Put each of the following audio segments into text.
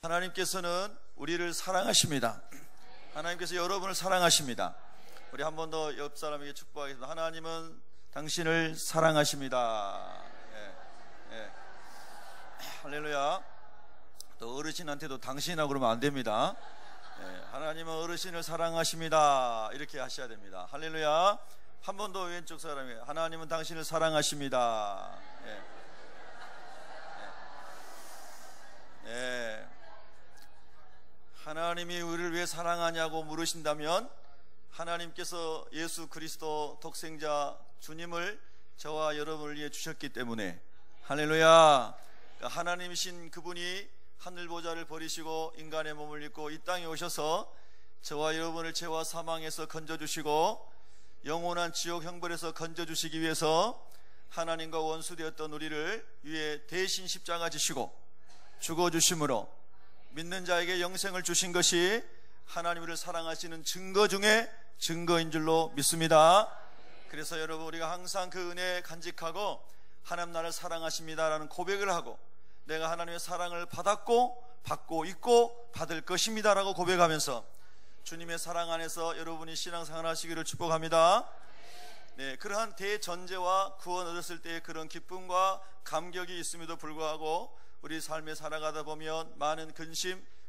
하나님께서는 우리를 사랑하십니다. 하나님께서 여러분을 사랑하십니다. 우리 한 번 더 옆 사람에게 축복하겠습니다. 하나님은 당신을 사랑하십니다. 할렐루야. 또 어르신한테도 당신이라고 그러면 안 됩니다. 하나님은 어르신을 사랑하십니다. 이렇게 하셔야 됩니다. 할렐루야. 한 번 더 왼쪽 사람에게 하나님은 당신을 사랑하십니다. 하나님이 우리를 왜 사랑하냐고 물으신다면 하나님께서 예수 그리스도 독생자 주님을 저와 여러분을 위해 주셨기 때문에, 할렐루야. 그러니까 하나님이신 그분이 하늘보좌를 버리시고 인간의 몸을 입고 이 땅에 오셔서 저와 여러분을 죄와 사망에서 건져주시고 영원한 지옥 형벌에서 건져주시기 위해서 하나님과 원수되었던 우리를 위해 대신 십자가 지시고 죽어주심으로 믿는 자에게 영생을 주신 것이 하나님을 사랑하시는 증거 중에 증거인 줄로 믿습니다. 그래서 여러분, 우리가 항상 그 은혜에 간직하고 하나님 나를 사랑하십니다라는 고백을 하고 내가 하나님의 사랑을 받았고 받고 있고 받을 것입니다 라고 고백하면서 주님의 사랑 안에서 여러분이 신앙생활 하시기를 축복합니다. 그러한 대전제와 구원 얻었을 때의 그런 기쁨과 감격이 있음에도 불구하고 우리 삶에 살아가다 보면 많은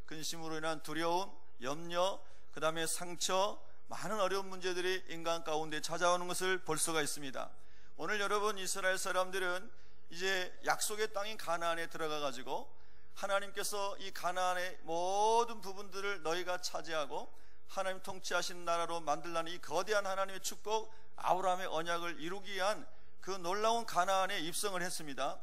근심으로 인한 두려움, 염려, 그 다음에 상처, 많은 어려운 문제들이 인간 가운데 찾아오는 것을 볼 수가 있습니다. 오늘 여러분, 이스라엘 사람들은 이제 약속의 땅인 가나안에 들어가 가지고 하나님께서 이 가나안의 모든 부분들을 너희가 차지하고 하나님 통치하시는 나라로 만들라는 이 거대한 하나님의 축복, 아브라함의 언약을 이루기 위한 그 놀라운 가나안에 입성을 했습니다.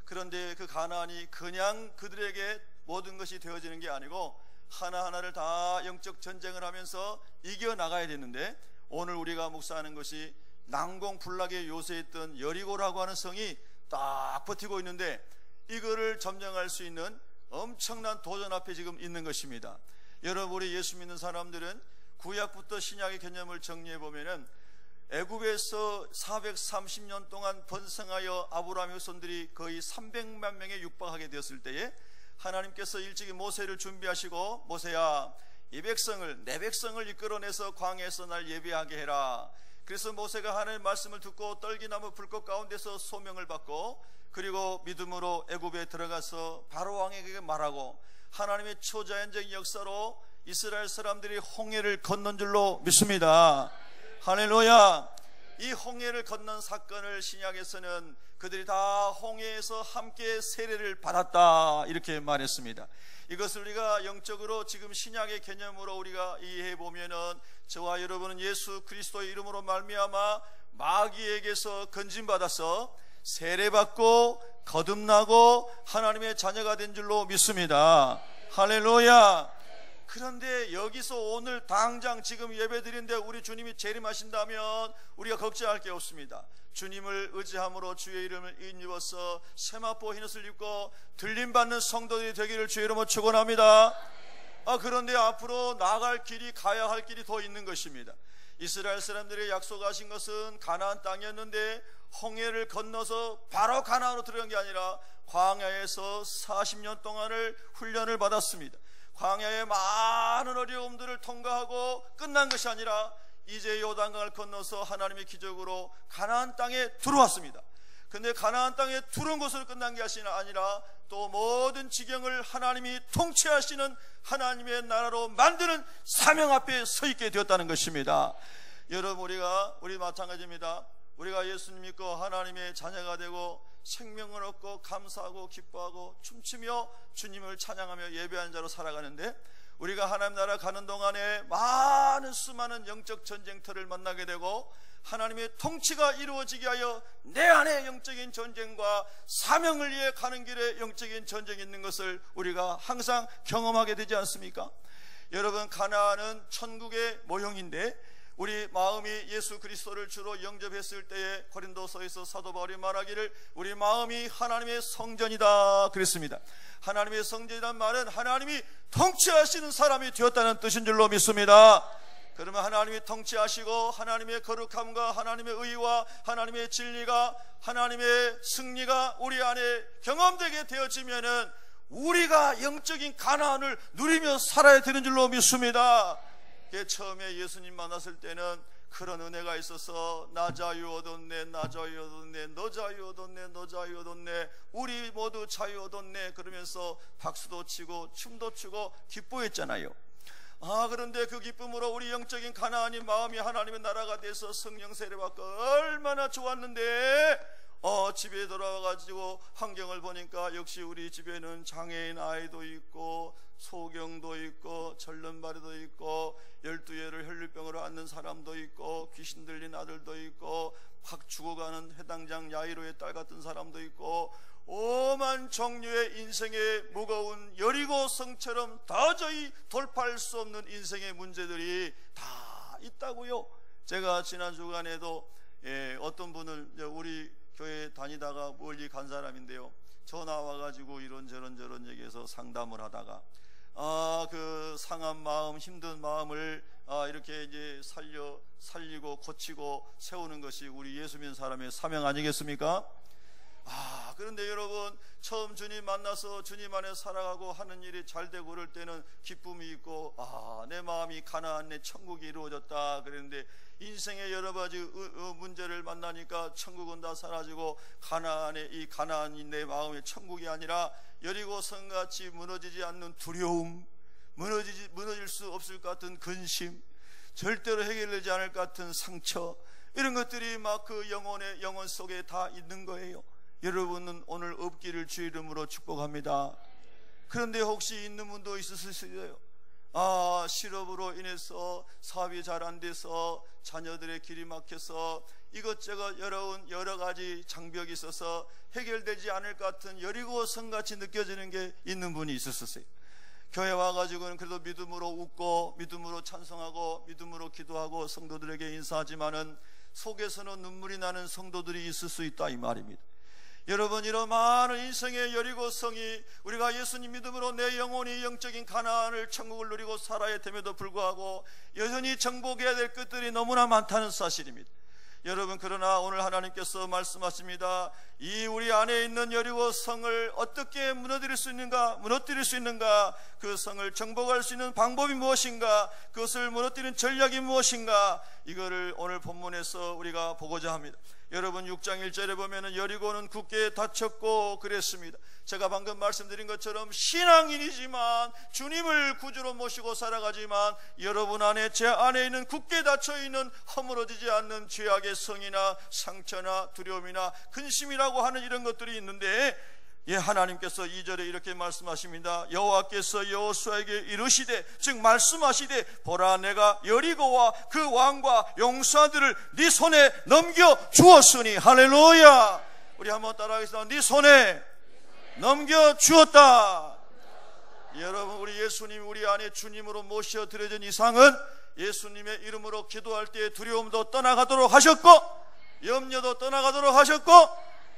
그런데 그 가나안이 그냥 그들에게 모든 것이 되어지는 게 아니고 하나하나를 다 영적 전쟁을 하면서 이겨나가야 되는데, 오늘 우리가 묵상하는 것이 난공불락의 요새였던 여리고라고 하는 성이 딱 버티고 있는데 이거를 점령할 수 있는 엄청난 도전 앞에 지금 있는 것입니다. 여러분, 우리 예수 믿는 사람들은 구약부터 신약의 개념을 정리해 보면은 애굽에서 430년 동안 번성하여 아브라함의 후손들이 거의 300만 명에 육박하게 되었을 때에 하나님께서 일찍이 모세를 준비하시고, 모세야, 이 백성을, 내 백성을 이끌어내서 광야에서 날 예배하게 해라. 그래서 모세가 하나님의 말씀을 듣고 떨기나무 불꽃 가운데서 소명을 받고, 그리고 믿음으로 애굽에 들어가서 바로 왕에게 말하고 하나님의 초자연적인 역사로 이스라엘 사람들이 홍해를 건넌 줄로 믿습니다. 할렐루야. 이 홍해를 건넌 사건을 신약에서는 그들이 다 홍해에서 함께 세례를 받았다 이렇게 말했습니다. 이것을 우리가 영적으로 지금 신약의 개념으로 우리가 이해해 보면은 저와 여러분은 예수 그리스도의 이름으로 말미암아 마귀에게서 건진받아서 세례받고 거듭나고 하나님의 자녀가 된 줄로 믿습니다. 할렐루야. 그런데 여기서 오늘 당장 지금 예배드리는데 우리 주님이 재림하신다면 우리가 걱정할 게 없습니다. 주님을 의지함으로 주의 이름을 입어서 세마포 흰옷을 입고 들림받는 성도들이 되기를 주의 이름으로 축원합니다. 그런데 앞으로 나아갈 길이, 가야 할 길이 더 있는 것입니다. 이스라엘 사람들이 약속하신 것은 가나안 땅이었는데 홍해를 건너서 바로 가나안으로 들어간 게 아니라 광야에서 40년 동안을 훈련을 받았습니다. 광야의 많은 어려움들을 통과하고 끝난 것이 아니라 이제 요단강을 건너서 하나님의 기적으로 가나안 땅에 들어왔습니다. 근데 가나안 땅에 들어온 것으로 끝난 게 아니라 또 모든 지경을 하나님이 통치하시는 하나님의 나라로 만드는 사명 앞에 서 있게 되었다는 것입니다. 여러분, 우리 마찬가지입니다. 우리가 예수님 믿고 하나님의 자녀가 되고 생명을 얻고 감사하고 기뻐하고 춤추며 주님을 찬양하며 예배하는 자로 살아가는데, 우리가 하나님 나라 가는 동안에 많은 수많은 영적 전쟁터를 만나게 되고 하나님의 통치가 이루어지게 하여 내 안에 영적인 전쟁과 사명을 위해 가는 길에 영적인 전쟁이 있는 것을 우리가 항상 경험하게 되지 않습니까? 여러분, 가나안은 천국의 모형인데 우리 마음이 예수 그리스도를 주로 영접했을 때에 고린도서에서 사도 바울이 말하기를 우리 마음이 하나님의 성전이다 그랬습니다. 하나님의 성전이란 말은 하나님이 통치하시는 사람이 되었다는 뜻인 줄로 믿습니다. 그러면 하나님이 통치하시고 하나님의 거룩함과 하나님의 의와 하나님의 진리가, 하나님의 승리가 우리 안에 경험되게 되어지면은 우리가 영적인 가나안을 누리며 살아야 되는 줄로 믿습니다. 처음에 예수님 만났을 때는 그런 은혜가 있어서 나 자유 얻었네, 나 자유 얻었네, 너 자유 얻었네, 너 자유 얻었네, 우리 모두 자유 얻었네 그러면서 박수도 치고 춤도 추고 기뻐했잖아요. 그런데 그 기쁨으로 우리 영적인 가나안이 마음이 하나님의 나라가 돼서 성령 세례받고 얼마나 좋았는데 집에 돌아와가지고 환경을 보니까 역시 우리 집에는 장애인 아이도 있고 소경도 있고 절름발이도 있고 12예를 혈류병으로 앓는 사람도 있고 귀신 들린 아들도 있고 확 죽어가는 해당장 야이로의 딸 같은 사람도 있고 오만 종류의 인생의 무거운 여리고 성처럼 도저히 돌파할 수 없는 인생의 문제들이 다 있다고요. 제가 지난 주간에도 어떤 분을 우리 교회 다니다가 멀리 간 사람인데요, 전화 와가지고 이런저런 얘기해서 상담을 하다가 그 상한 마음, 힘든 마음을 이렇게 이제 살리고 고치고 세우는 것이 우리 예수 믿는 사람의 사명 아니겠습니까? 그런데 여러분, 처음 주님 만나서 주님 안에 살아가고 하는 일이 잘 되고 그럴 때는 기쁨이 있고 내 마음이 가나안 내 천국이 이루어졌다 그랬는데 인생의 여러 가지 문제를 만나니까 천국은 다 사라지고 가나안의 이 가나안이 내 마음의 천국이 아니라 여리고 성같이 무너지지 않는 두려움, 무너질 수 없을 것 같은 근심, 절대로 해결되지 않을 것 같은 상처, 이런 것들이 막 그 영혼 속에 다 있는 거예요. 여러분은 오늘 없기를 주의 이름으로 축복합니다. 그런데 혹시 있는 분도 있을 수 있어요. 실업으로 인해서 사업이 잘 안 돼서 자녀들의 길이 막혀서 이것저것 여러 가지 장벽이 있어서 해결되지 않을 것 같은 여리고 성같이 느껴지는 게 있는 분이 있었어요. 교회 와가지고는 그래도 믿음으로 웃고 믿음으로 찬송하고 믿음으로 기도하고 성도들에게 인사하지만은 속에서는 눈물이 나는 성도들이 있을 수 있다 이 말입니다. 여러분, 이런 많은 인생의 여리고성이 우리가 예수님 믿음으로 내 영혼이 영적인 가나안을 천국을 누리고 살아야 됨에도 불구하고 여전히 정복해야 될 것들이 너무나 많다는 사실입니다. 여러분, 그러나 오늘 하나님께서 말씀하십니다. 이 우리 안에 있는 여리고성을 어떻게 무너뜨릴 수 있는가, 그 성을 정복할 수 있는 방법이 무엇인가, 그것을 무너뜨리는 전략이 무엇인가, 이거를 오늘 본문에서 우리가 보고자 합니다. 여러분, 6장 1절에 보면은 여리고는 굳게 닫혔고 그랬습니다. 제가 방금 말씀드린 것처럼 신앙인이지만 주님을 구주로 모시고 살아가지만 여러분 안에, 제 안에 있는 굳게 닫혀있는 허물어지지 않는 죄악의 성이나 상처나 두려움이나 근심이라고 하는 이런 것들이 있는데, 하나님께서 2절에 이렇게 말씀하십니다. 여호와께서 여호수아에게 이르시되, 즉 말씀하시되, 보라 내가 여리고와 그 왕과 용사들을 네 손에 넘겨 주었으니. 할렐루야. 우리 한번 따라하겠습니다. 네 손에 넘겨 주었다. 여러분, 우리 예수님이 우리 안에 주님으로 모셔 드려진 이상은 예수님의 이름으로 기도할 때 두려움도 떠나가도록 하셨고, 염려도 떠나가도록 하셨고,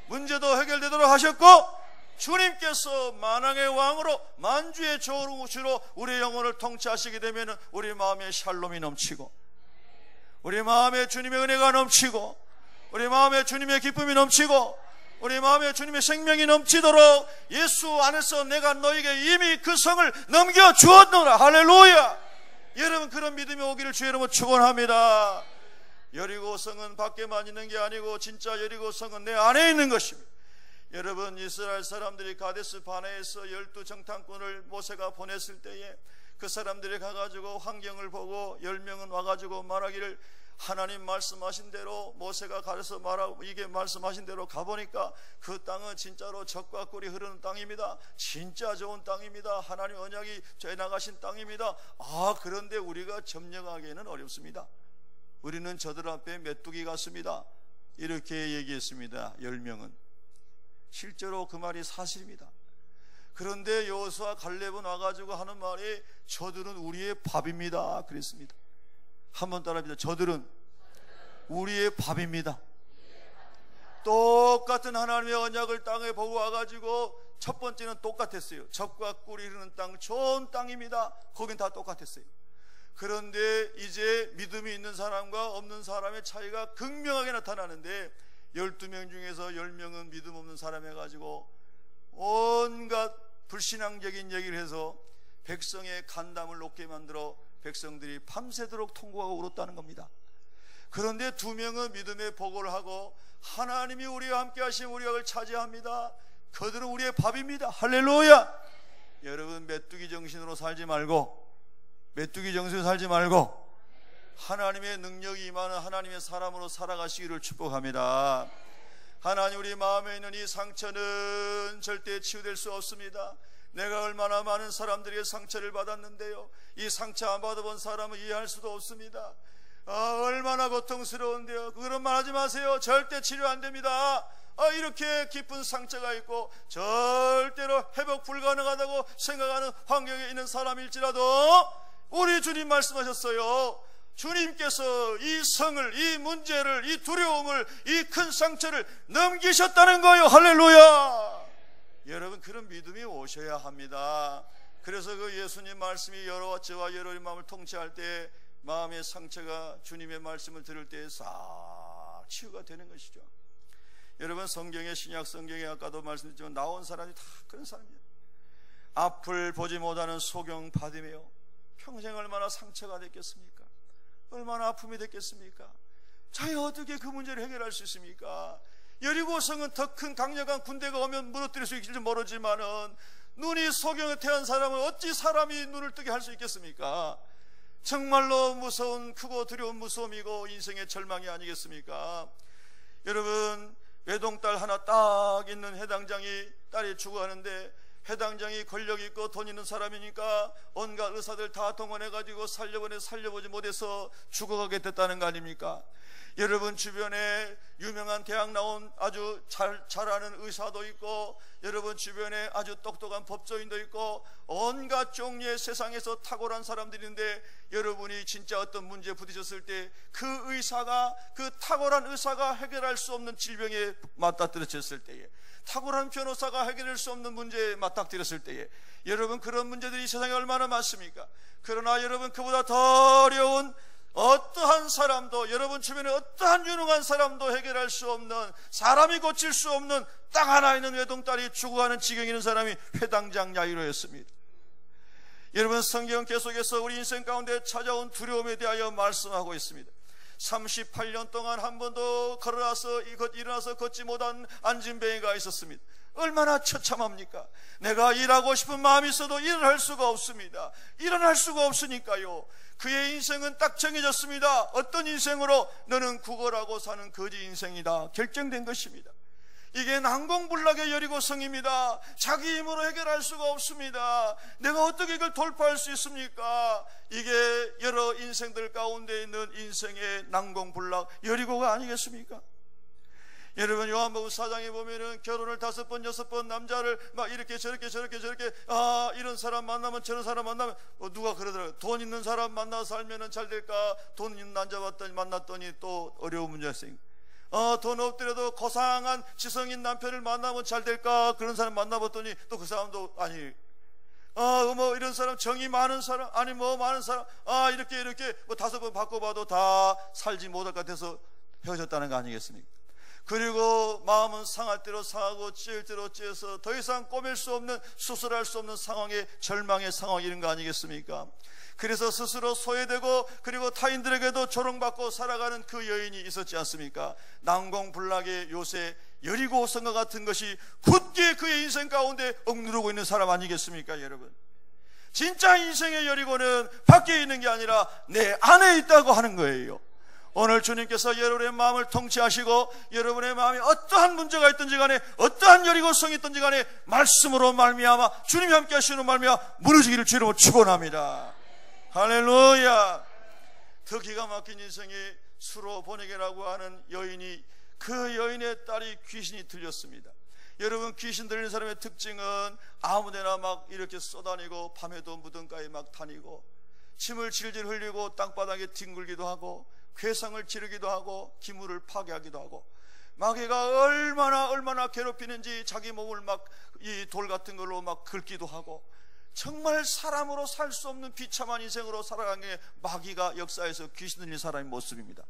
문제도 해결되도록 하셨고, 주님께서 만왕의 왕으로 만주의 조우시로 우리 영혼을 통치하시게 되면 우리 마음에 샬롬이 넘치고, 우리 마음에 주님의 은혜가 넘치고, 우리 마음에 주님의 기쁨이 넘치고, 우리 마음에 주님의 생명이 넘치도록 예수 안에서 내가 너에게 이미 그 성을 넘겨주었노라. 할렐루야. 여러분, 그런 믿음이 오기를 주의 이름으로 축원합니다. 여리고성은 밖에만 있는 게 아니고 진짜 여리고성은 내 안에 있는 것입니다. 여러분, 이스라엘 사람들이 가데스 바네에서 12정탐꾼을 모세가 보냈을 때에 그 사람들이 가가지고 환경을 보고 10명은 와가지고 말하기를, 하나님 말씀하신 대로 모세가 가르쳐 말하고 이게 말씀하신 대로 가보니까 그 땅은 진짜로 젖과 꿀이 흐르는 땅입니다. 진짜 좋은 땅입니다. 하나님 언약이 져 나가신 땅입니다. 그런데 우리가 점령하기에는 어렵습니다. 우리는 저들 앞에 메뚜기 같습니다. 이렇게 얘기했습니다. 10명은. 실제로 그 말이 사실입니다. 그런데 여호수아 갈렙은 와가지고 하는 말이, 저들은 우리의 밥입니다 그랬습니다. 한번 따라합니다. 저들은 우리의 밥입니다. 똑같은 하나님의 언약을 땅에 보고 와가지고 첫 번째는 똑같았어요. 젖과 꿀이 흐르는 땅, 좋은 땅입니다. 거긴 다 똑같았어요. 그런데 이제 믿음이 있는 사람과 없는 사람의 차이가 극명하게 나타나는데, 12명 중에서 10명은 믿음 없는 사람 해가지고 온갖 불신앙적인 얘기를 해서 백성의 간담을 높게 만들어 백성들이 밤새도록 통곡하고 울었다는 겁니다. 그런데 두 명은 믿음의 보고를 하고 하나님이 우리와 함께 하시면 우리가 그걸 차지합니다. 그들은 우리의 밥입니다. 할렐루야. 여러분, 메뚜기 정신으로 살지 말고 하나님의 능력이 임하는 하나님의 사람으로 살아가시기를 축복합니다. 하나님, 우리 마음에 있는 이 상처는 절대 치유될 수 없습니다. 내가 얼마나 많은 사람들에게 상처를 받았는데요, 이 상처 안 받아본 사람은 이해할 수도 없습니다. 얼마나 고통스러운데요. 그런 말 하지 마세요. 절대 치료 안 됩니다. 이렇게 깊은 상처가 있고 절대로 회복 불가능하다고 생각하는 환경에 있는 사람일지라도 우리 주님 말씀하셨어요. 주님께서 이 성을, 이 문제를, 이 두려움을, 이 큰 상처를 넘기셨다는 거예요. 할렐루야. 여러분, 그런 믿음이 오셔야 합니다. 그래서 그 예수님 말씀이 저와 여러분의 마음을 통치할 때 마음의 상처가 주님의 말씀을 들을 때 싹 치유가 되는 것이죠. 여러분, 성경의 신약 성경에 아까도 말씀드렸지만 나온 사람이 다 그런 사람이에요. 앞을 보지 못하는 소경 바디메오, 평생 얼마나 상처가 됐겠습니까? 얼마나 아픔이 됐겠습니까? 자기 어떻게 그 문제를 해결할 수 있습니까? 여리고성은 더 큰 강력한 군대가 오면 무너뜨릴 수 있을지 모르지만은 눈이 소경에 태어난 사람은 어찌 사람이 눈을 뜨게 할 수 있겠습니까? 정말로 무서운, 크고 두려운 무서움이고 인생의 절망이 아니겠습니까? 여러분, 외동딸 하나 딱 있는 해당장이 딸이 죽어가는데 해당장이 권력 있고 돈 있는 사람이니까 온갖 의사들 다 동원해가지고 살려보지 못해서 죽어가게 됐다는 거 아닙니까? 여러분, 주변에 유명한 대학 나온 아주 잘하는 의사도 있고, 여러분 주변에 아주 똑똑한 법조인도 있고, 온갖 종류의 세상에서 탁월한 사람들인데, 여러분이 진짜 어떤 문제에 부딪혔을 때 그 의사가, 그 탁월한 의사가 해결할 수 없는 질병에 맞닥뜨렸을 때에, 탁월한 변호사가 해결할 수 없는 문제에 맞닥뜨렸을 때에, 여러분 그런 문제들이 이 세상에 얼마나 많습니까? 그러나 여러분, 그보다 더 어려운 어떠한 사람도, 여러분 주변에 어떠한 유능한 사람도 해결할 수 없는, 사람이 고칠 수 없는 딱 하나 있는 외동딸이 죽어가는 지경에 있는 사람이 회당장 야이로였습니다. 여러분, 성경 계속해서 우리 인생 가운데 찾아온 두려움에 대하여 말씀하고 있습니다. 38년 동안 한 번도 일어나서 걷지 못한 안진뱅이가 있었습니다. 얼마나 처참합니까? 내가 일하고 싶은 마음이 있어도 일을 할 수가 없습니다. 일어날 수가 없으니까요. 그의 인생은 딱 정해졌습니다. 어떤 인생으로? 너는 구걸하고 사는 거지 인생이다. 결정된 것입니다. 이게 난공불락의 여리고성입니다. 자기 힘으로 해결할 수가 없습니다. 내가 어떻게 이걸 돌파할 수 있습니까? 이게 여러 인생들 가운데 있는 인생의 난공불락 여리고가 아니겠습니까? 여러분, 요한복음 4장에 보면은 결혼을 5번 6번 남자를 막 이렇게 저렇게 이런 사람 만나면 저런 사람 만나면 누가 그러더라고요. 돈 있는 사람 만나서 살면은 잘 될까? 돈 있는 남자 만났더니 또 어려운 문제가 생겨. 돈 없더라도 고상한 지성인 남편을 만나면 잘 될까? 그런 사람 만나봤더니 또 그 사람도 아니. 뭐 이런 사람, 정이 많은 사람, 아니 뭐 많은 사람, 이렇게 뭐 5번 바꿔봐도 다 살지 못할 것 같아서 헤어졌다는 거 아니겠습니까? 그리고 마음은 상할 대로 상하고 찌을 대로 찌어서 더 이상 꼬맬 수 없는, 수술할 수 없는 상황에, 절망의 상황이 이런 거 아니겠습니까? 그래서 스스로 소외되고 그리고 타인들에게도 조롱받고 살아가는 그 여인이 있었지 않습니까? 난공불락의 요새 여리고성과 같은 것이 굳게 그의 인생 가운데 억누르고 있는 사람 아니겠습니까, 여러분? 진짜 인생의 여리고는 밖에 있는 게 아니라 내 안에 있다고 하는 거예요. 오늘 주님께서 여러분의 마음을 통치하시고 여러분의 마음에 어떠한 문제가 있든지 간에, 어떠한 여리고성이 있든지 간에 말씀으로 말미암아, 주님이 함께 하시는 말미암아 무너지기를 주님으로 축원합니다. 할렐루야. 더 기가 막힌 인생이 수로보내게라고 하는 여인이, 그 여인의 딸이 귀신이 들렸습니다. 여러분, 귀신 들리는 사람의 특징은 아무데나 막 이렇게 쏘다니고, 밤에도 무덤가에 막 다니고, 침을 질질 흘리고 땅바닥에 뒹굴기도 하고, 괴성을 지르기도 하고, 기물을 파괴하기도 하고, 마귀가 얼마나 괴롭히는지 자기 몸을 막 이 돌 같은 걸로 막 긁기도 하고, 정말 사람으로 살 수 없는 비참한 인생으로 살아가는 게 마귀가 역사에서 귀신 들린 사람의 모습입니다.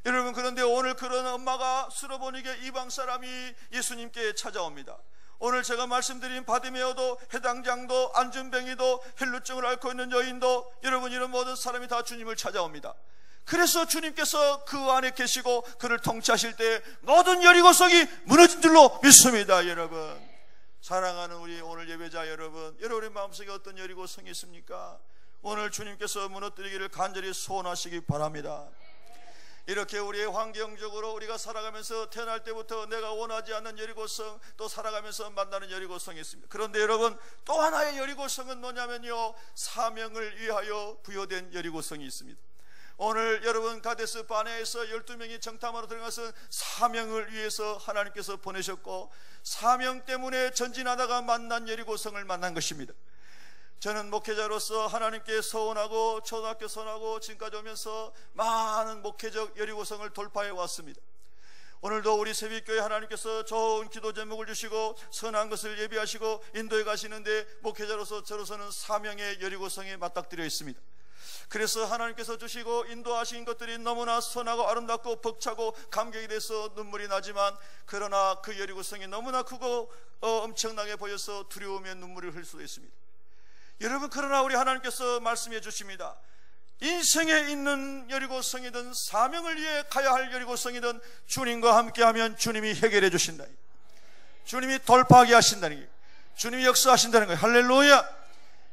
여러분, 그런데 오늘 그런 엄마가 수로보니게 이방 사람이 예수님께 찾아옵니다. 오늘 제가 말씀드린 바디메어도, 해당장도, 안준뱅이도, 혈루증을 앓고 있는 여인도, 여러분 이런 모든 사람이 다 주님을 찾아옵니다. 그래서 주님께서 그 안에 계시고 그를 통치하실 때 모든 여리고성이 무너진 줄로 믿습니다. 여러분, 사랑하는 우리 오늘 예배자 여러분, 여러분의 마음속에 어떤 여리고성이 있습니까? 오늘 주님께서 무너뜨리기를 간절히 소원하시기 바랍니다. 이렇게 우리의 환경적으로 우리가 살아가면서 태어날 때부터 내가 원하지 않는 여리고성, 또 살아가면서 만나는 여리고성이 있습니다. 그런데 여러분, 또 하나의 여리고성은 뭐냐면요, 사명을 위하여 부여된 여리고성이 있습니다. 오늘 여러분 가데스 바네에서 12명이 정탐하러 들어가서 사명을 위해서 하나님께서 보내셨고, 사명 때문에 전진하다가 만난 여리고성을 만난 것입니다. 저는 목회자로서 하나님께 서원하고 초등학교 선하고 지금까지 오면서 많은 목회적 여리고성을 돌파해 왔습니다. 오늘도 우리 새벽교회 하나님께서 좋은 기도 제목을 주시고 선한 것을 예비하시고 인도해 가시는데, 목회자로서 저로서는 사명의 여리고성에 맞닥뜨려 있습니다. 그래서 하나님께서 주시고 인도하신 것들이 너무나 선하고 아름답고 벅차고 감격이 돼서 눈물이 나지만, 그러나 그 여리고성이 너무나 크고 엄청나게 보여서 두려움에 눈물을 흘릴 수도 있습니다. 여러분, 그러나 우리 하나님께서 말씀해 주십니다. 인생에 있는 여리고성이든 사명을 위해 가야 할 여리고성이든 주님과 함께하면 주님이 해결해 주신다, 주님이 돌파하게 하신다는, 주님이 역사하신다는 거예요. 할렐루야.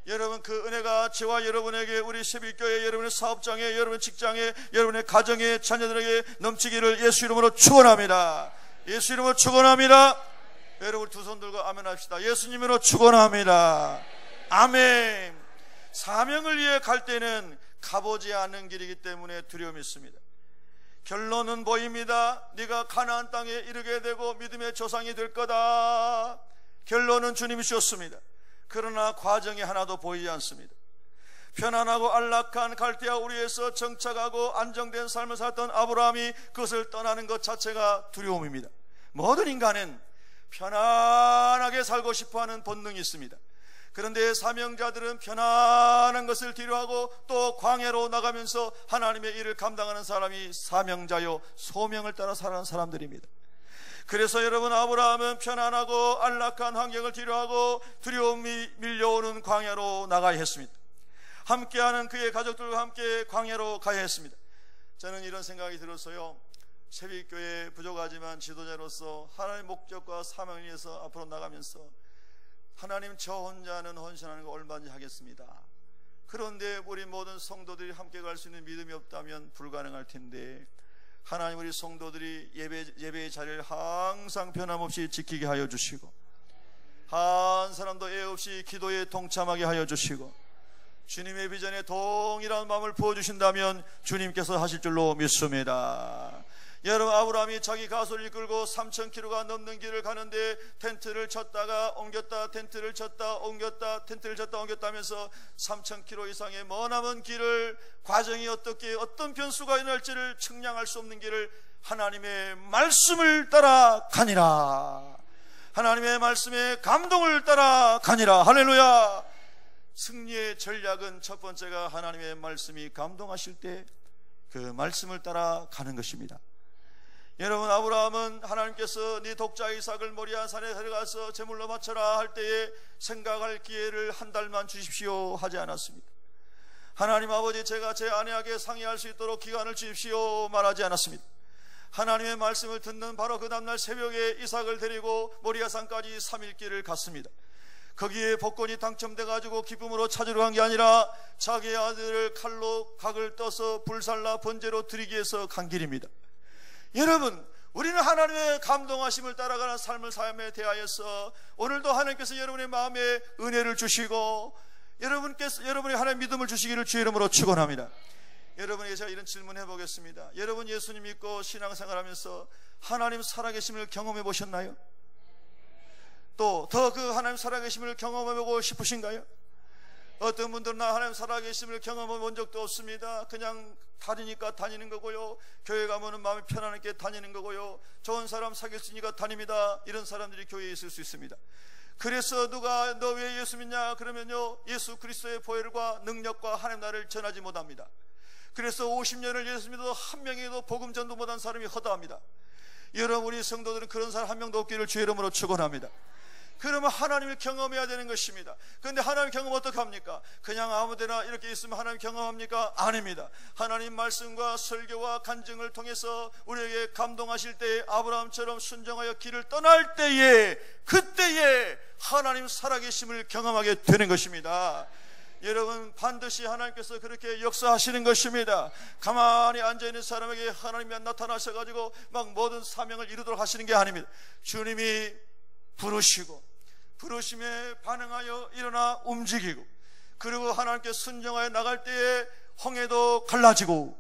여러분, 그 은혜가 저와 여러분에게, 우리 새벽교회 여러분의 사업장에, 여러분의 직장에, 여러분의 가정에, 자녀들에게 넘치기를 예수 이름으로 축원합니다. 예수 이름으로 축원합니다. 여러분 두 손 들고 아멘 합시다. 예수님으로 축원합니다. 아멘. 사명을 위해 갈 때는 가보지 않는 길이기 때문에 두려움이 있습니다. 결론은 보입니다. 네가 가나안 땅에 이르게 되고 믿음의 조상이 될 거다. 결론은 주님이 주셨습니다. 그러나 과정이 하나도 보이지 않습니다. 편안하고 안락한 갈대아 우리에서 정착하고 안정된 삶을 살았던 아브라함이 그것을 떠나는 것 자체가 두려움입니다. 모든 인간은 편안하게 살고 싶어하는 본능이 있습니다. 그런데 사명자들은 편안한 것을 뒤로하고 또 광야로 나가면서 하나님의 일을 감당하는 사람이 사명자요 소명을 따라 살아가는 사람들입니다. 그래서 여러분, 아브라함은 편안하고 안락한 환경을 뒤로하고 두려움이 밀려오는 광야로 나가야 했습니다. 함께하는 그의 가족들과 함께 광야로 가야 했습니다. 저는 이런 생각이 들었어요. 새벽교회 부족하지만 지도자로서 하나님의 목적과 사명을 위해서 앞으로 나가면서 하나님, 저 혼자는 헌신하는 거 얼마든지 하겠습니다. 그런데 우리 모든 성도들이 함께 갈 수 있는 믿음이 없다면 불가능할 텐데, 하나님, 우리 성도들이 예배의 자리를 항상 변함없이 지키게 하여 주시고, 한 사람도 애 없이 기도에 동참하게 하여 주시고, 주님의 비전에 동일한 마음을 부어주신다면 주님께서 하실 줄로 믿습니다. 여러분, 아브라함이 자기 가솔을 이끌고 3,000km가 넘는 길을 가는데 텐트를 쳤다가 옮겼다, 텐트를 쳤다 옮겼다, 텐트를 쳤다 옮겼다 하면서 3,000km 이상의 머나먼 길을, 과정이 어떻게 어떤 변수가 일어날지를 측량할 수 없는 길을 하나님의 말씀을 따라 가니라. 하나님의 말씀에 감동을 따라 가니라. 할렐루야. 승리의 전략은 첫 번째가 하나님의 말씀이 감동하실 때 그 말씀을 따라 가는 것입니다. 여러분, 아브라함은 하나님께서 네 독자 이삭을 모리아 산에 데려가서 제물로 바쳐라 할 때에 생각할 기회를 한 달만 주십시오 하지 않았습니다. 하나님 아버지, 제가 제 아내에게 상의할 수 있도록 기간을 주십시오 말하지 않았습니다. 하나님의 말씀을 듣는 바로 그 다음날 새벽에 이삭을 데리고 모리아 산까지 3일 길을 갔습니다. 거기에 복권이 당첨돼가지고 기쁨으로 찾으러 간 게 아니라 자기의 아들을 칼로 각을 떠서 불살라 번제로 드리기 위해서 간 길입니다. 여러분, 우리는 하나님의 감동하심을 따라가는 삶을 삶에 대하여서 오늘도 하나님께서 여러분의 마음에 은혜를 주시고 여러분이 하나님의 믿음을 주시기를 주의 이름으로 축원합니다. 여러분에게 제가 이런 질문 해보겠습니다. 여러분, 예수님 믿고 신앙생활하면서 하나님 살아계심을 경험해 보셨나요? 또 더 그 하나님 살아계심을 경험해보고 싶으신가요? 어떤 분들은 나 하나님 살아계심을 경험해 본 적도 없습니다. 그냥 다니니까 다니는 거고요, 교회 가면은 마음이 편안하게 다니는 거고요, 좋은 사람 사귈 수 있으니까 다닙니다. 이런 사람들이 교회에 있을 수 있습니다. 그래서 누가 너 왜 예수 믿냐 그러면요, 예수 그리스도의 보혈과 능력과 하나님 나라를 전하지 못합니다. 그래서 50년을 예수 믿어도 한 명에도 복음 전도 못한 사람이 허다합니다. 여러분, 우리 성도들은 그런 사람 한 명도 없기를 주의 이름으로 축원합니다. 그러면 하나님을 경험해야 되는 것입니다. 그런데 하나님 경험 어떻게 합니까? 그냥 아무데나 이렇게 있으면 하나님 경험합니까? 아닙니다. 하나님 말씀과 설교와 간증을 통해서 우리에게 감동하실 때에 아브라함처럼 순종하여 길을 떠날 때에, 그때에 하나님 살아계심을 경험하게 되는 것입니다. 여러분, 반드시 하나님께서 그렇게 역사하시는 것입니다. 가만히 앉아있는 사람에게 하나님이 나타나셔가지고 막 모든 사명을 이루도록 하시는 게 아닙니다. 주님이 부르시고 부르심에 반응하여 일어나 움직이고, 그리고 하나님께 순종하여 나갈 때에 홍해도 갈라지고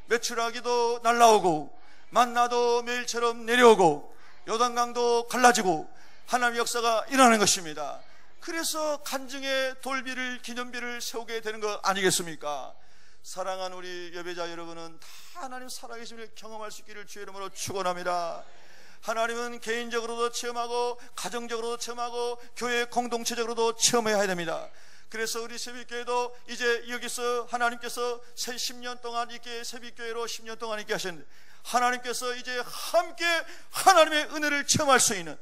메추라기도 날라오고 만나도 매일처럼 내려오고 요단강도 갈라지고 하나님의 역사가 일어나는 것입니다. 그래서 간증의 돌비를, 기념비를 세우게 되는 것 아니겠습니까? 사랑하는 우리 예배자 여러분은 다 하나님 살아계심을 경험할 수 있기를 주의 이름으로 축원합니다. 하나님은 개인적으로도 체험하고 가정적으로도 체험하고 교회 공동체적으로도 체험해야 됩니다. 그래서 우리 새벽교회도 이제 여기서 하나님께서 10년 동안 있게, 새벽교회로 10년 동안 있게 하셨는데, 하나님께서 이제 함께 하나님의 은혜를 체험할 수 있는,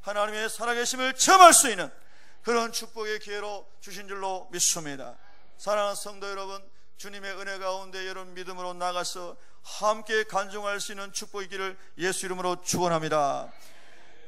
하나님의 살아계심을 체험할 수 있는 그런 축복의 기회로 주신 줄로 믿습니다. 사랑하는 성도 여러분, 주님의 은혜 가운데 여러분 믿음으로 나가서 함께 간증할 수 있는 축복이기를 예수 이름으로 축원합니다.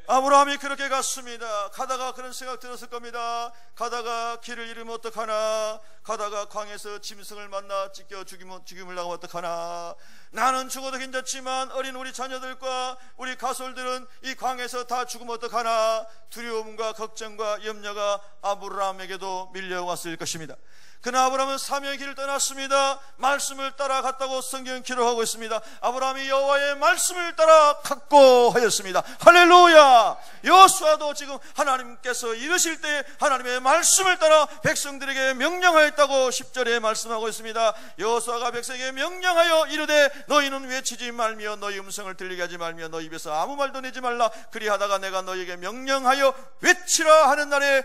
아브라함이 그렇게 갔습니다. 가다가 그런 생각 들었을 겁니다. 가다가 길을 잃으면 어떡하나, 가다가 광에서 짐승을 만나 찢겨 죽임을 당하면 어떡하나, 나는 죽어도 괜찮지만 어린 우리 자녀들과 우리 가솔들은 이 광에서 다 죽으면 어떡하나, 두려움과 걱정과 염려가 아브라함에게도 밀려왔을 것입니다. 그러나 아브라함은 사명의 길을 떠났습니다. 말씀을 따라갔다고 성경은 기록하고 있습니다. 아브라함이 여호와의 말씀을 따라 갔고 하였습니다. 할렐루야. 여호수아도 지금 하나님께서 이르실 때 하나님의 말씀을 따라 백성들에게 명령하였다고 10절에 말씀하고 있습니다. 여호수아가 백성에게 명령하여 이르되 너희는 외치지 말며 너희 음성을 들리게 하지 말며 너희 입에서 아무 말도 내지 말라. 그리하다가 내가 너희에게 명령하여 외치라 하는 날에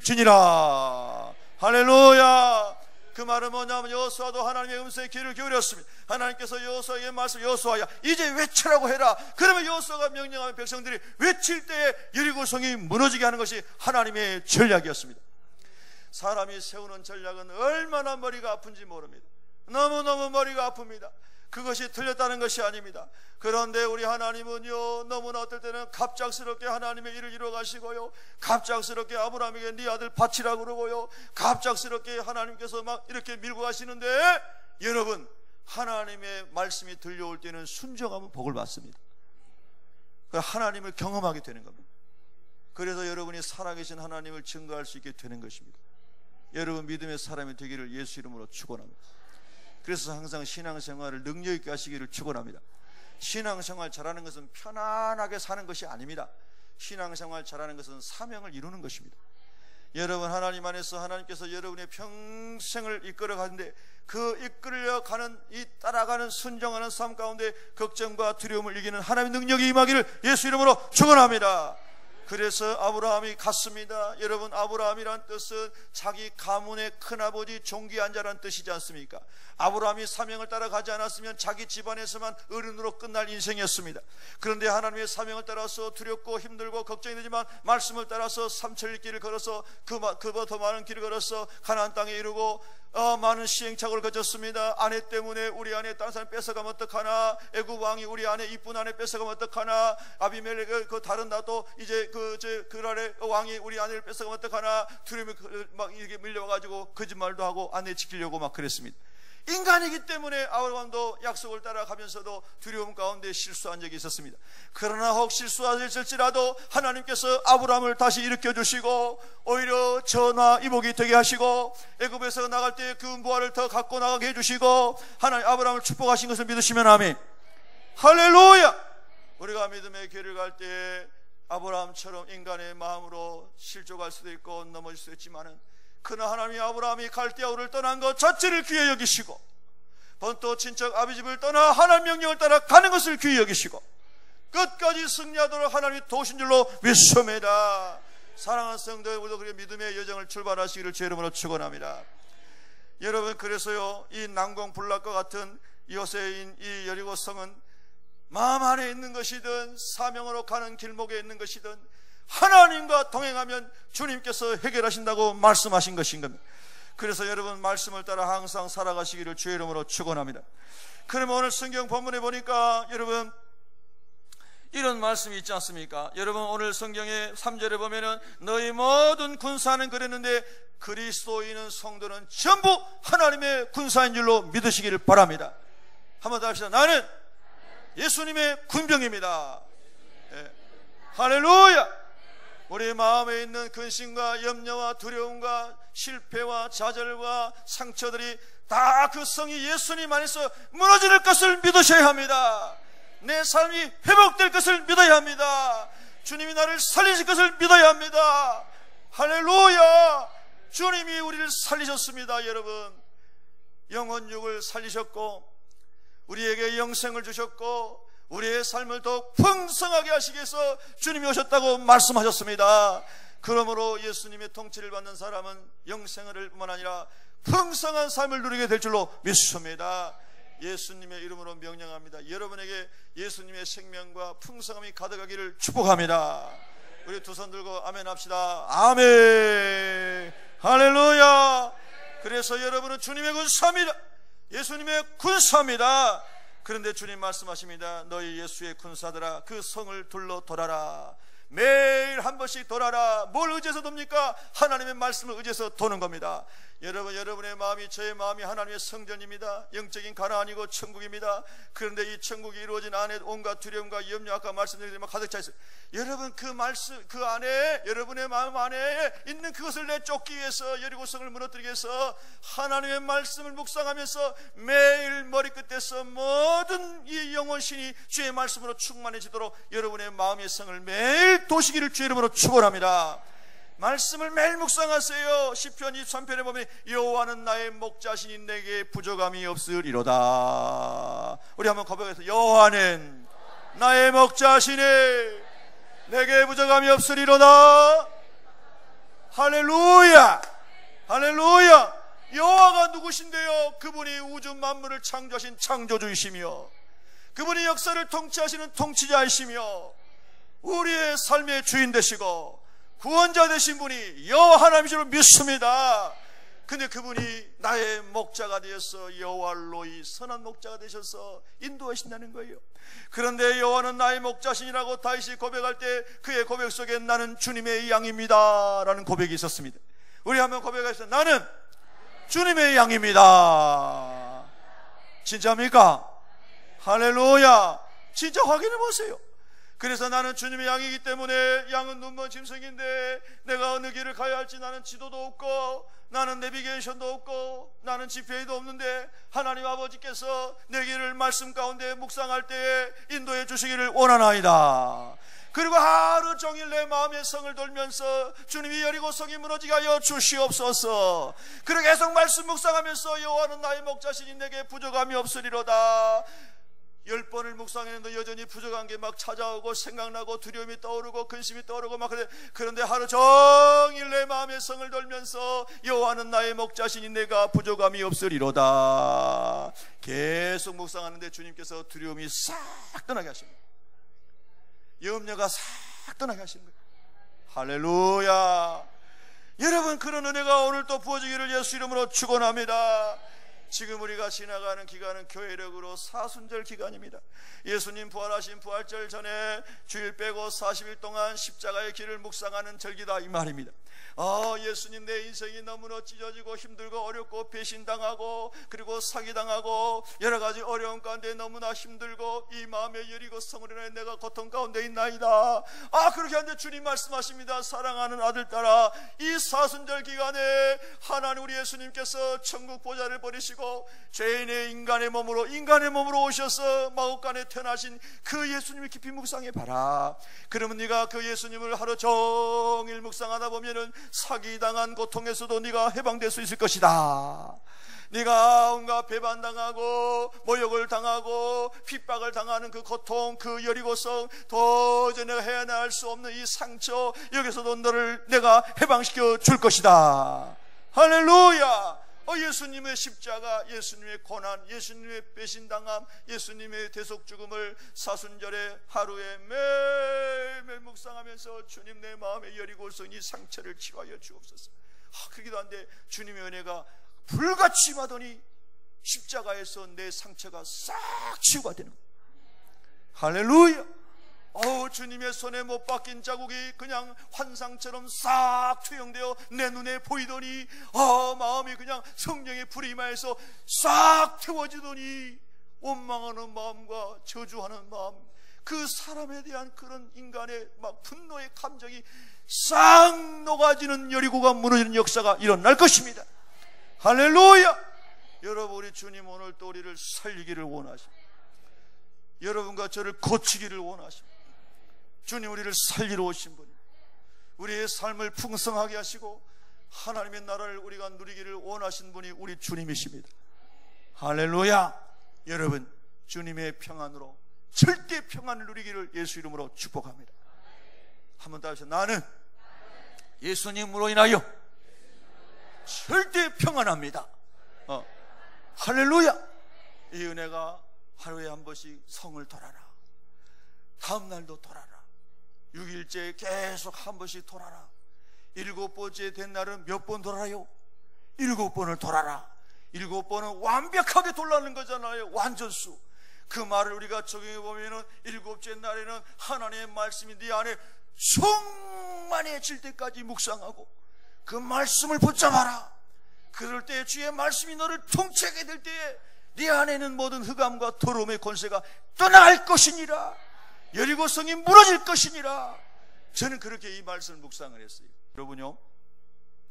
외칠지니라. 할렐루야. 그 말은 뭐냐면 여호수아도 하나님의 음성에 귀를 기울였습니다. 하나님께서 여호수아에게 말씀, 여호수아야 이제 외치라고 해라. 그러면 여호수아가 명령하면 백성들이 외칠 때에 여리고성이 무너지게 하는 것이 하나님의 전략이었습니다. 사람이 세우는 전략은 얼마나 머리가 아픈지 모릅니다. 너무너무 머리가 아픕니다. 그것이 틀렸다는 것이 아닙니다. 그런데 우리 하나님은요, 너무나 어떨 때는 갑작스럽게 하나님의 일을 이루어 가시고요, 갑작스럽게 아브라함에게 네 아들 바치라고 그러고요, 갑작스럽게 하나님께서 막 이렇게 밀고 가시는데, 여러분, 하나님의 말씀이 들려올 때는 순종하면 복을 받습니다. 하나님을 경험하게 되는 겁니다. 그래서 여러분이 살아계신 하나님을 증거할 수 있게 되는 것입니다. 여러분 믿음의 사람이 되기를 예수 이름으로 축원합니다. 그래서 항상 신앙생활을 능력 있게 하시기를 축원합니다. 신앙생활 잘하는 것은 편안하게 사는 것이 아닙니다. 신앙생활 잘하는 것은 사명을 이루는 것입니다. 여러분 하나님 안에서 하나님께서 여러분의 평생을 이끌어 가는데, 그 이끌려가는 이 따라가는 순종하는 삶 가운데 걱정과 두려움을 이기는 하나님의 능력이 임하기를 예수 이름으로 축원합니다. 그래서 아브라함이 갔습니다. 여러분, 아브라함이란 뜻은 자기 가문의 큰아버지 존귀한 자란 뜻이지 않습니까? 아브라함이 사명을 따라가지 않았으면 자기 집안에서만 어른으로 끝날 인생이었습니다. 그런데 하나님의 사명을 따라서 두렵고 힘들고 걱정이 되지만 말씀을 따라서 삼천리 길을 걸어서 그보다 더 많은 길을 걸어서 가나안 땅에 이르고 많은 시행착오를 거쳤습니다. 아내 때문에 우리 아내 다른 사람 뺏어가면 어떡하나, 애굽 왕이 우리 아내 이쁜 아내 뺏어가면 어떡하나, 아비멜렉 그 다른 나도 이제 그 아래 왕이 우리 아내를 뺏어가면 어떡하나, 두려움이 막 이렇게 밀려와가지고 거짓말도 하고 아내 지키려고 막 그랬습니다. 인간이기 때문에 아브라함도 약속을 따라가면서도 두려움 가운데 실수한 적이 있었습니다. 그러나 혹 실수하실지라도 하나님께서 아브라함을 다시 일으켜주시고 오히려 전화 이복이 되게 하시고 애굽에서 나갈 때 그 부활을 더 갖고 나가게 해주시고 하나님 아브라함을 축복하신 것을 믿으시면 아멘. 할렐루야. 우리가 믿음의 길을 갈 때 아브라함처럼 인간의 마음으로 실족할 수도 있고 넘어질 수도 있지만은, 그러나 하나님이 아브라함이 갈대아우를 떠난 것 자체를 귀히 여기시고 본토 친척 아비집을 떠나 하나님 명령을 따라 가는 것을 귀히 여기시고 끝까지 승리하도록 하나님이 도우신 줄로 믿습니다. 사랑하는 성도 여러분, 우리도 믿음의 여정을 출발하시기를 주의 이름으로 축원합니다. 여러분, 그래서요, 이 난공불락과 같은 요새인 이 여리고성은 마음 안에 있는 것이든 사명으로 가는 길목에 있는 것이든 하나님과 동행하면 주님께서 해결하신다고 말씀하신 것인 겁니다. 그래서 여러분 말씀을 따라 항상 살아가시기를 주의 이름으로 축원합니다. 그러면 오늘 성경 본문에 보니까 여러분 이런 말씀이 있지 않습니까? 여러분 오늘 성경의 3절에 보면은 너희 모든 군사는 그랬는데 그리스도인은 성도는 전부 하나님의 군사인 줄로 믿으시기를 바랍니다. 한번 더 합시다. 나는 예수님의 군병입니다. 예. 할렐루야. 우리 마음에 있는 근심과 염려와 두려움과 실패와 좌절과 상처들이 다 그 성이 예수님 안에서 무너질 것을 믿으셔야 합니다. 내 삶이 회복될 것을 믿어야 합니다. 주님이 나를 살리실 것을 믿어야 합니다. 할렐루야. 주님이 우리를 살리셨습니다. 여러분 영혼육을 살리셨고 우리에게 영생을 주셨고 우리의 삶을 더욱 풍성하게 하시기 위해서 주님이 오셨다고 말씀하셨습니다. 그러므로 예수님의 통치를 받는 사람은 영생을 뿐만 아니라 풍성한 삶을 누리게 될 줄로 믿습니다. 예수님의 이름으로 명령합니다. 여러분에게 예수님의 생명과 풍성함이 가득하기를 축복합니다. 우리 두 손 들고 아멘 합시다. 아멘. 할렐루야. 그래서 여러분은 주님의 군사입니다. 예수님의 군사입니다. 그런데 주님 말씀하십니다. 너희 예수의 군사들아 그 성을 둘러 돌아라. 매일 한 번씩 돌아라. 뭘 의지해서 돕니까? 하나님의 말씀을 의지해서 도는 겁니다. 여러분, 여러분의 마음이 저의 마음이 하나님의 성전입니다. 영적인 가나안이고 천국입니다. 그런데 이 천국이 이루어진 안에 온갖 두려움과 염려, 아까 말씀드린 가득 차 있어요. 여러분 그 말씀 그 안에 여러분의 마음 안에 있는 그것을 내쫓기 위해서 여리고성을 무너뜨리기 위해서 하나님의 말씀을 묵상하면서 매일 머리끝에서 모든 이 영혼신이 주의 말씀으로 충만해지도록 여러분의 마음의 성을 매일 도시기를 주의 이름으로 축원합니다. 말씀을 매일 묵상하세요. 시편 23편에 보면 여호와는 나의 목자시니 내게 부족함이 없으리로다. 우리 한번 고백해서 여호와는 나의 목자시니 내게 부족함이 없으리로다. 할렐루야. 할렐루야. 여호와가 누구신데요? 그분이 우주 만물을 창조하신 창조주이시며 그분이 역사를 통치하시는 통치자이시며 우리의 삶의 주인 되시고 구원자 되신 분이 여호와 하나님이시로 믿습니다. 근데 그분이 나의 목자가 되어서 여호와 로이 선한 목자가 되셔서 인도하신다는 거예요. 그런데 여호와는 나의 목자신이라고 다윗이 고백할 때 그의 고백 속에 나는 주님의 양입니다 라는 고백이 있었습니다. 우리 한번 고백하겠습니다. 나는 주님의 양입니다. 진짜입니까? 할렐루야. 진짜 확인해 보세요. 그래서 나는 주님의 양이기 때문에 양은 눈먼 짐승인데 내가 어느 길을 가야 할지 나는 지도도 없고 나는 내비게이션도 없고 나는 GPA도 없는데 하나님 아버지께서 내 길을 말씀 가운데 묵상할 때에 인도해 주시기를 원하나이다. 그리고 하루 종일 내 마음의 성을 돌면서 주님이 여리고 성이 무너지게 하여 주시옵소서. 그리고 계속 말씀 묵상하면서 여호와는 나의 목자시니 내게 부족함이 없으리로다. 10번을 묵상했는데 여전히 부족한 게 막 찾아오고 생각나고 두려움이 떠오르고 근심이 떠오르고 막 그런데 하루 종일 내 마음의 성을 돌면서 여호와는 나의 목자시니 내가 부족함이 없으리로다. 계속 묵상하는데 주님께서 두려움이 싹 떠나게 하십니다. 염려가 싹 떠나게 하시는 거예요. 할렐루야. 여러분 그런 은혜가 오늘 또 부어지기를 예수 이름으로 축원합니다. 지금 우리가 지나가는 기간은 교회력으로 사순절 기간입니다. 예수님 부활하신 부활절 전에 주일 빼고 40일 동안 십자가의 길을 묵상하는 절기다 이 말입니다. 예수님 내 인생이 너무나 찢어지고 힘들고 어렵고 배신당하고 그리고 사기당하고 여러가지 어려운 가운데 너무나 힘들고 이 마음에 여리고 성을 인해 내가 고통 가운데 있나이다. 그렇게 하는데 주님 말씀하십니다. 사랑하는 아들 딸아, 이 사순절 기간에 하나님 우리 예수님께서 천국 보좌를 버리시고 죄인의 인간의 몸으로 오셔서 마옥간에 태어나신 그 예수님을 깊이 묵상해 봐라. 그러면 네가 그 예수님을 하루 종일 묵상하다 보면은 사기당한 고통에서도 네가 해방될 수 있을 것이다. 네가 온갖 배반당하고 모욕을 당하고 핍박을 당하는 그 고통, 그 여리고성, 도저히 내가 헤어나갈 수 없는 이 상처, 여기서도 너를 내가 해방시켜 줄 것이다. 할렐루야. 예수님의 십자가, 예수님의 고난, 예수님의 배신당함, 예수님의 대속죽음을 사순절에 하루에 매일매일 묵상하면서 주님 내 마음에 여리고성 이 상처를 치유하여 주옵소서. 그러기도 한데 주님의 은혜가 불같이 임하더니 십자가에서 내 상처가 싹 치유가 되는 거예요. 할렐루야. 주님의 손에 못 박힌 자국이 그냥 환상처럼 싹 투영되어 내 눈에 보이더니 마음이 그냥 성령의 불이 임하여서 싹 태워지더니 원망하는 마음과 저주하는 마음, 그 사람에 대한 그런 인간의 막 분노의 감정이 싹 녹아지는, 여리고가 무너지는 역사가 일어날 것입니다. 할렐루야. 여러분, 우리 주님 오늘 또 우리를 살리기를 원하십니다. 여러분과 저를 고치기를 원하십니다. 주님 우리를 살리러 오신 분, 우리의 삶을 풍성하게 하시고 하나님의 나라를 우리가 누리기를 원하신 분이 우리 주님이십니다. 할렐루야. 여러분, 주님의 평안으로 절대 평안을 누리기를 예수 이름으로 축복합니다. 한번 더 하시죠. 나는 예수님으로 인하여 절대 평안합니다. 할렐루야. 이 은혜가 하루에 한 번씩 성을 돌아라, 다음 날도 돌아라, 6일째 계속 한 번씩 돌아라. 7번째 된 날은 몇 번 돌아요? 7번을 돌아라. 7번은 완벽하게 돌라는 거잖아요. 완전수. 그 말을 우리가 적용해 보면은 7째 날에는 하나님의 말씀이 네 안에 충만해질 때까지 묵상하고 그 말씀을 붙잡아라. 그럴 때 주의 말씀이 너를 통치하게 될 때에 네 안에는 모든 흑암과 더러움의 권세가 떠나갈 것이니라. 여리고성이 무너질 것이니라. 저는 그렇게 이 말씀을 묵상을 했어요. 여러분요,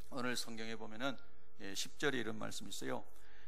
오늘 성경에 보면은 10절에 이런 말씀이 있어요.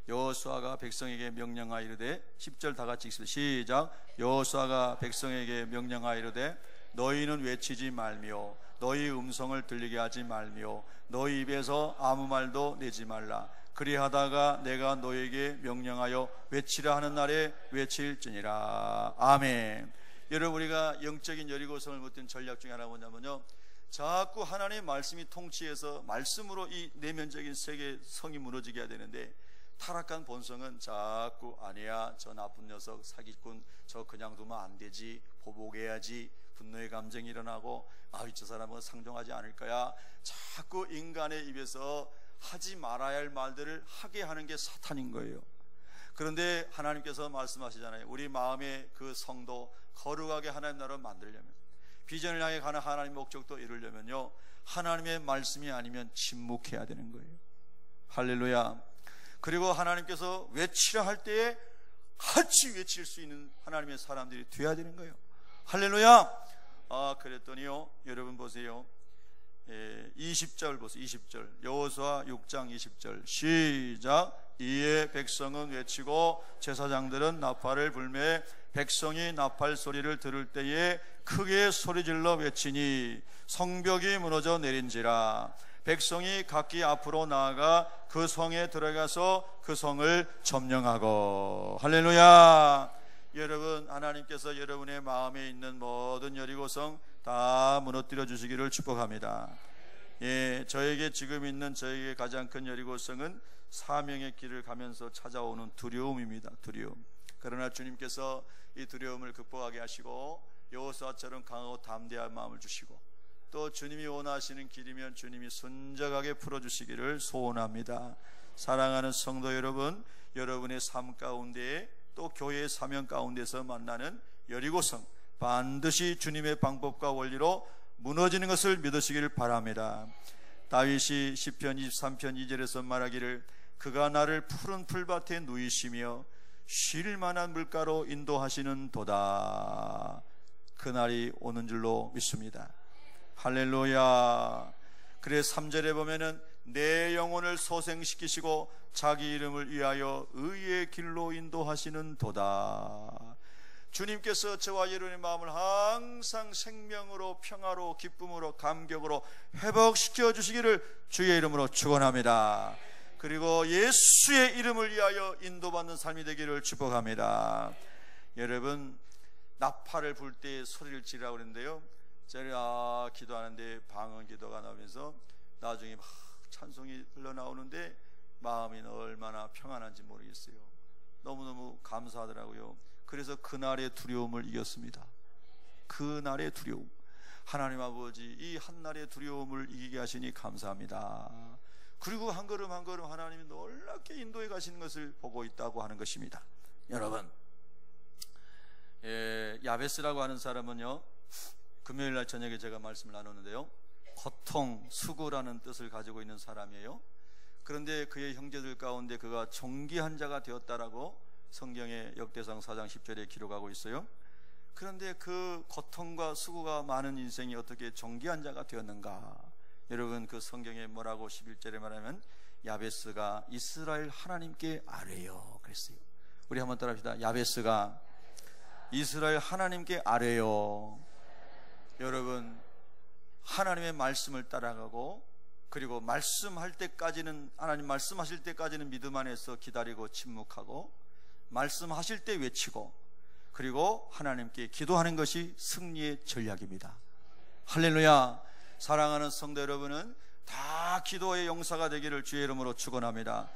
여호수아가 백성에게 명령하여 이르되, 10절 다 같이 읽습니다. 시작. 여호수아가 백성에게 명령하여 이르되 너희는 외치지 말며 너희 음성을 들리게 하지 말며 너희 입에서 아무 말도 내지 말라. 그리하다가 내가 너에게 명령하여 외치라 하는 날에 외칠지니라. 아멘. 여러분, 우리가 영적인 여리고성을 못된 전략 중에 하나가 뭐냐면요, 자꾸 하나님의 말씀이 통치해서 말씀으로 이 내면적인 세계 성이 무너지게 해야 되는데, 타락한 본성은 자꾸 아니야, 저 나쁜 녀석 사기꾼 저 그냥 두면 안 되지, 보복해야지, 분노의 감정이 일어나고 저 사람은 상종하지 않을 거야. 자꾸 인간의 입에서 하지 말아야 할 말들을 하게 하는 게 사탄인 거예요. 그런데 하나님께서 말씀하시잖아요. 우리 마음의 그 성도 거룩하게 하나님 나라를 만들려면, 비전을 향해 가는 하나님의 목적도 이루려면요, 하나님의 말씀이 아니면 침묵해야 되는 거예요. 할렐루야. 그리고 하나님께서 외치라 할 때에 같이 외칠 수 있는 하나님의 사람들이 되어야 되는 거예요. 할렐루야. 그랬더니요, 여러분 보세요. 20절 보세요. 20절. 여호수아 6장 20절. 시작. 이에 백성은 외치고 제사장들은 나팔을 불매 백성이 나팔 소리를 들을 때에 크게 소리질러 외치니 성벽이 무너져 내린지라. 백성이 각기 앞으로 나아가 그 성에 들어가서 그 성을 점령하고. 할렐루야. 여러분, 하나님께서 여러분의 마음에 있는 모든 여리고성 다 무너뜨려 주시기를 축복합니다. 저에게 지금 있는 저에게 가장 큰 여리고성은 사명의 길을 가면서 찾아오는 두려움입니다. 두려움. 그러나 주님께서 이 두려움을 극복하게 하시고 여호수아처럼 강하고 담대한 마음을 주시고, 또 주님이 원하시는 길이면 주님이 순적하게 풀어주시기를 소원합니다. 사랑하는 성도 여러분, 여러분의 삶 가운데 또 교회의 사명 가운데서 만나는 여리고성, 반드시 주님의 방법과 원리로 무너지는 것을 믿으시기를 바랍니다. 다윗이 시편 23편 2절에서 말하기를 그가 나를 푸른 풀밭에 누이시며 쉴 만한 물가로 인도하시는 도다. 그날이 오는 줄로 믿습니다. 할렐루야. 그래 3절에 보면은 내 영혼을 소생시키시고 자기 이름을 위하여 의의 길로 인도하시는 도다. 주님께서 저와 여러분의 마음을 항상 생명으로, 평화로, 기쁨으로, 감격으로 회복시켜 주시기를 주의 이름으로 축원합니다. 그리고 예수의 이름을 위하여 인도받는 삶이 되기를 축복합니다. 여러분, 나팔을 불 때 소리를 지르라고 그랬는데요, 제가 기도하는데 방언 기도가 나오면서 나중에 막 찬송이 흘러나오는데 마음이 얼마나 평안한지 모르겠어요. 너무너무 감사하더라고요. 그래서 그날의 두려움을 이겼습니다. 그날의 두려움, 하나님 아버지 이 한날의 두려움을 이기게 하시니 감사합니다. 그리고 한 걸음 한 걸음 하나님이 놀랍게 인도해 가시는 것을 보고 있다고 하는 것입니다. 여러분, 야베스라고 하는 사람은요, 금요일날 저녁에 제가 말씀을 나누는데요, 고통, 수고라는 뜻을 가지고 있는 사람이에요. 그런데 그의 형제들 가운데 그가 존귀한 자가 되었다라고 성경의 역대상 4장 10절에 기록하고 있어요. 그런데 그 고통과 수고가 많은 인생이 어떻게 존귀한 자가 되었는가? 여러분, 그 성경에 뭐라고 11절에 말하면 야베스가 이스라엘 하나님께 아뢰요 그랬어요. 우리 한번 따라합시다. 야베스가 이스라엘 하나님께 아뢰요. 여러분, 하나님의 말씀을 따라가고, 그리고 말씀할 때까지는, 하나님 말씀하실 때까지는 믿음 안에서 기다리고 침묵하고, 말씀하실 때 외치고, 그리고 하나님께 기도하는 것이 승리의 전략입니다. 할렐루야. 사랑하는 성도 여러분은 다 기도의 용사가 되기를 주의 이름으로 축원합니다.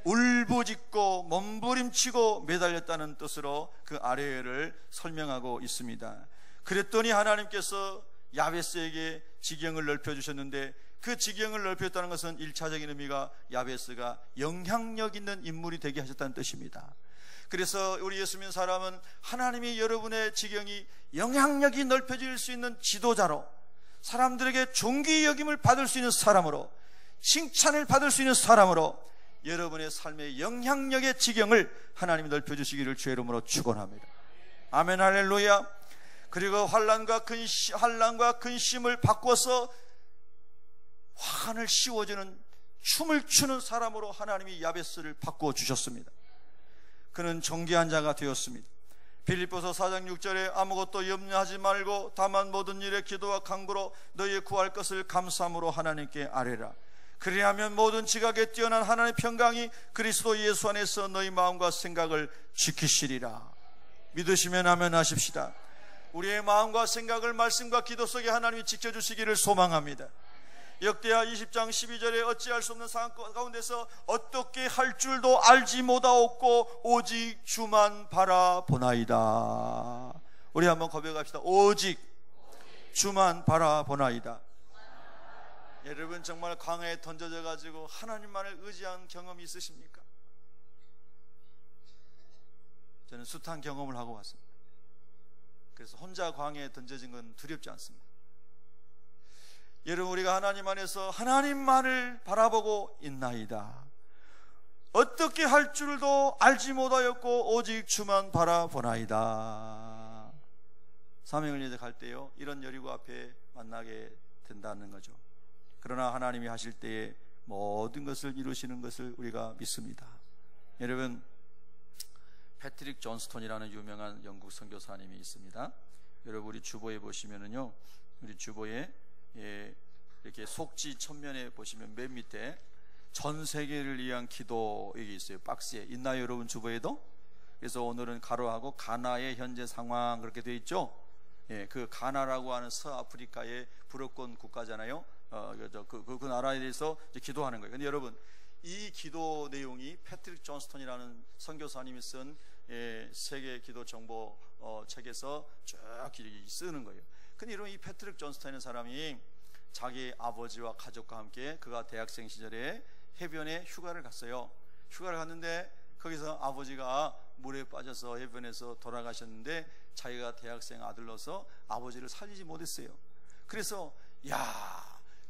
울부짖고 몸부림치고 매달렸다는 뜻으로 그 아뢰를 설명하고 있습니다. 그랬더니 하나님께서 야베스에게 지경을 넓혀주셨는데, 그 지경을 넓혔다는 것은 1차적인 의미가 야베스가 영향력 있는 인물이 되게 하셨다는 뜻입니다. 그래서 우리 예수 믿는 사람은 하나님이 여러분의 지경이 영향력이 넓혀질 수 있는 지도자로, 사람들에게 존귀 여김을 받을 수 있는 사람으로, 칭찬을 받을 수 있는 사람으로 여러분의 삶의 영향력의 지경을 하나님이 넓혀주시기를 주의 이름으로 축원합니다. 아멘, 할렐루야. 그리고 환난과 근심을 바꿔서 환을 씌워주는, 춤을 추는 사람으로 하나님이 야베스를 바꿔주셨습니다. 그는 존귀한 자가 되었습니다. 빌립보서 4장 6절에 아무것도 염려하지 말고 다만 모든 일에 기도와 간구로 너희의 구할 것을 감사함으로 하나님께 아뢰라. 그리하면 모든 지각에 뛰어난 하나님의 평강이 그리스도 예수 안에서 너희 마음과 생각을 지키시리라. 믿으시면 아멘 하십시다. 우리의 마음과 생각을 말씀과 기도 속에 하나님이 지켜주시기를 소망합니다. 역대하 20장 12절에 어찌할 수 없는 상황 가운데서 어떻게 할 줄도 알지 못하옵고 오직 주만 바라보나이다. 우리 한번 고백합시다. 오직 주만 바라보나이다. 여러분, 정말 광야에 던져져 가지고 하나님만을 의지한 경험이 있으십니까? 저는 숱한 경험을 하고 왔습니다. 그래서 혼자 광야에 던져진 건 두렵지 않습니다. 여러분, 우리가 하나님 안에서 하나님만을 바라보고 있나이다. 어떻게 할 줄도 알지 못하였고 오직 주만 바라보나이다. 사명을 이제 갈 때요, 이런 여리고 앞에 만나게 된다는 거죠. 그러나 하나님이 하실 때에 모든 것을 이루시는 것을 우리가 믿습니다. 여러분, 패트릭 존스톤이라는 유명한 영국 선교사님이 있습니다. 여러분, 우리 주보에 보시면은요, 우리 주보에 이렇게 속지 천면에 보시면 맨 밑에 전 세계를 위한 기도 여기 있어요. 박스에 있나요, 여러분? 주보에도? 그래서 오늘은 가로하고 가나의 현재 상황 그렇게 되어 있죠. 그 가나라고 하는 서아프리카의 불어권 국가잖아요. 그 나라에 대해서 이제 기도하는 거예요. 근데 여러분, 이 기도 내용이 패트릭 존스톤이라는 선교사님이 쓴 세계 기도 정보 책에서 쭉 쓰는 거예요. 근데 여러분, 이 패트릭 존스톤이라는 사람이 자기 아버지와 가족과 함께 그가 대학생 시절에 해변에 휴가를 갔어요. 휴가를 갔는데 거기서 아버지가 물에 빠져서 해변에서 돌아가셨는데 자기가 대학생 아들로서 아버지를 살리지 못했어요. 그래서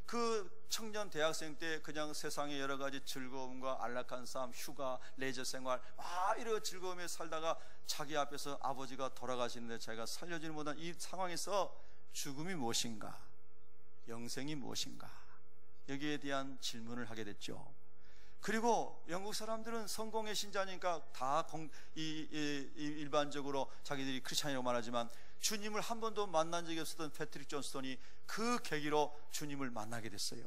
그 청년 대학생 때 그냥 세상의 여러 가지 즐거움과 안락한 삶, 휴가, 레저 생활 이런 즐거움에 살다가 자기 앞에서 아버지가 돌아가시는데 자기가 살려주지 못한 이 상황에서 죽음이 무엇인가, 영생이 무엇인가, 여기에 대한 질문을 하게 됐죠. 그리고 영국 사람들은 성공의 신자니까 다 일반적으로 자기들이 크리스찬이라고 말하지만 주님을 한 번도 만난 적이 없었던 패트릭 존스톤이 그 계기로 주님을 만나게 됐어요.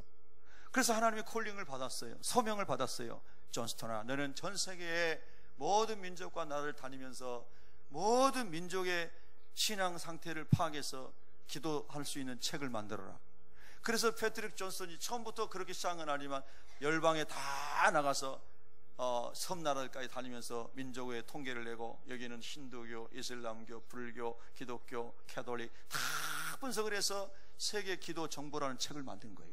그래서 하나님의 콜링을 받았어요. 소명을 받았어요. 존스톤아, 너는 전 세계의 모든 민족과 나라를 다니면서 모든 민족의 신앙 상태를 파악해서 기도할 수 있는 책을 만들어라. 그래서 패트릭 존스톤이 처음부터 그렇게 시작은 아니지만 열방에 다 나가서 섬나라까지 다니면서 민족의 통계를 내고 여기는 힌두교, 이슬람교, 불교, 기독교, 캐톨릭 다 분석을 해서 세계 기도 정보라는 책을 만든 거예요.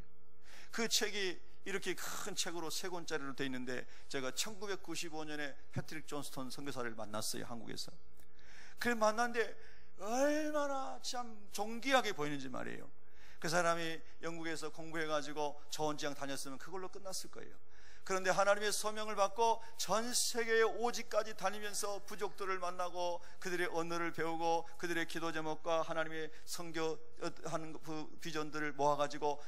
그 책이 이렇게 큰 책으로 3권짜리로 되어 있는데 제가 1995년에 패트릭 존스턴 선교사를 만났어요, 한국에서. 그래 만났는데 얼마나 참 존귀하게 보이는지 말이에요. 그 사람이 영국에서 공부해가지고 좋은 지향 다녔으면 그걸로 끝났을 거예요. 그런데 하나님의 소명을 받고 전 세계의 오직까지 다니면서 부족들을 만나고 그들의 언어를 배우고 그들의 기도 제목과 하나님의 선교하는 그 비전들을 모아가지고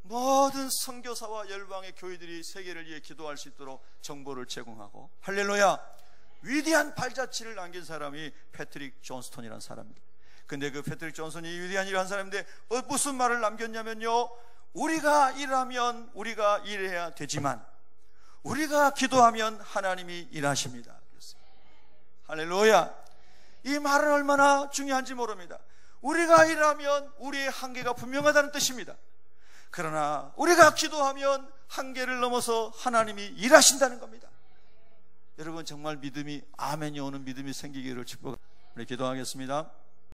모든 선교사와 열방의 교회들이 세계를 위해 기도할 수 있도록 정보를 제공하고, 할렐루야, 위대한 발자취를 남긴 사람이 패트릭 존스턴이라는 사람입니다. 근데 그 패트릭 존스턴이 위대한 일을 한 사람인데 무슨 말을 남겼냐면요, 우리가 일하면 우리가 일해야 되지만 우리가 기도하면 하나님이 일하십니다. 할렐루야. 이 말은 얼마나 중요한지 모릅니다. 우리가 일하면 우리의 한계가 분명하다는 뜻입니다. 그러나 우리가 기도하면 한계를 넘어서 하나님이 일하신다는 겁니다. 여러분 정말 믿음이, 아멘이 오는 믿음이 생기기를 축복합니다. 우리 기도하겠습니다.